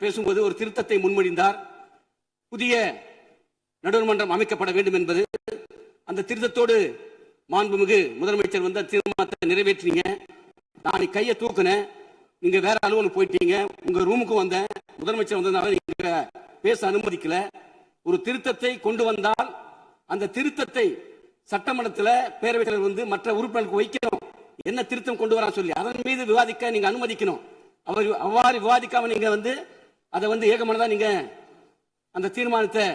பேசும்போது ஒரு திருத்தத்தை முன்மொழிந்தார். புதிய நடுவர் மன்றம் அமைக்கப்பட வேண்டும் என்பது. அந்த திருத்தத்தோடு மாண்புமிகு முதலமைச்சர் வந்து தீர்மானத்தை நிறைவேற்றினீங்க. நான் கையை தூக்குனேன், நீங்க வேற அலுவலகம் போயிட்டீங்க. உங்க ரூமுக்கு வந்தேன், முதலமைச்சர் வந்ததுனால நீங்க பேச அனுமதிக்கல. ஒரு திருத்தத்தை கொண்டு வந்தால் அந்த திருத்தத்தை சட்டமன்றத்தில் பேரவைத் தலைவர் வந்து மற்ற உறுப்பினர்களுக்கு வைக்கணும். என்ன திருத்தம் கொண்டு வர சொல்லி அதன் மீது விவாதிக்க நீங்க அனுமதிக்கணும். அவர் அவ்வாறு விவாதிக்காம நீங்க வந்து அதை வந்து ஏகமனதா நீங்க அந்த தீர்மானத்தை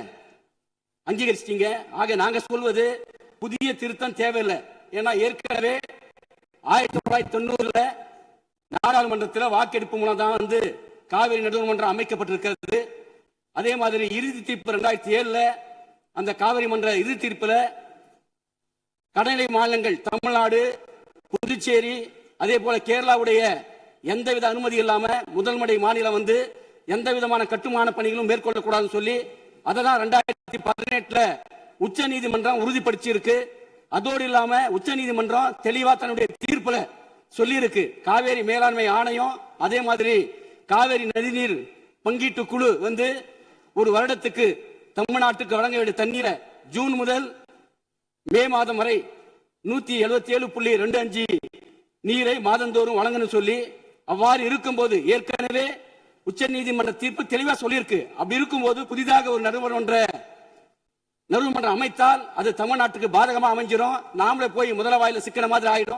அங்கீகரிச்சிட்டீங்க. ஆக நாங்க சொல்வது புதிய திருத்தம் தேவையில்லை. ஏன்னா ஏற்கனவே 1990 நாடாளுமன்றத்தில் வாக்கெடுப்பு மூலம் தான் வந்து காவிரி நடுவர் மன்றம் அமைக்கப்பட்டிருக்கிறது. அதே மாதிரி இறுதி தீர்ப்பு 2007 அந்த காவிரி மன்ற இறுதி தீர்ப்பில் கடநிலை மாநிலங்கள் தமிழ்நாடு, புதுச்சேரி, அதே போல கேரளாவுடைய எந்தவித அனுமதி இல்லாம முதல்மடை மாநிலம் வந்து எந்த விதமான கட்டுமான பணிகளும் மேற்கொள்ளக்கூடாதுன்னு சொல்லி அதெல்லாம் 2018 உச்ச நீதிமன்றம் உறுதிப்படுத்தியிருக்கு. அதோடு இல்லாம உச்ச நீதிமன்றம் தெளிவா தன்னுடைய தீர்ப்புல சொல்லி இருக்கு. காவேரி மேலாண்மை ஆணையம், அதே மாதிரி காவேரி நதிநீர் பங்கீட்டு குழு வந்து ஒரு வருடத்துக்கு தமிழ்நாட்டுக்கு வழங்க வேண்டிய தண்ணீரை ஜூன் முதல் மே மாதம் வரை 177.25 நீரை மாதந்தோறும் வழங்கணும் சொல்லி அவ்வாறு இருக்கும்போது ஏற்கனவே உச்ச நீதிமன்ற தீர்ப்பு தெளிவா சொல்லியிருக்கு. அப்படி இருக்கும்போது புதிதாக ஒரு நடுவர் மன்றம் அமைத்தால் அது தமிழ்நாட்டுக்கு பாதகமா அமைஞ்சிரும். நாமளே போய் முதல வாயில சிக்கிற மாதிரி ஆயிடும்.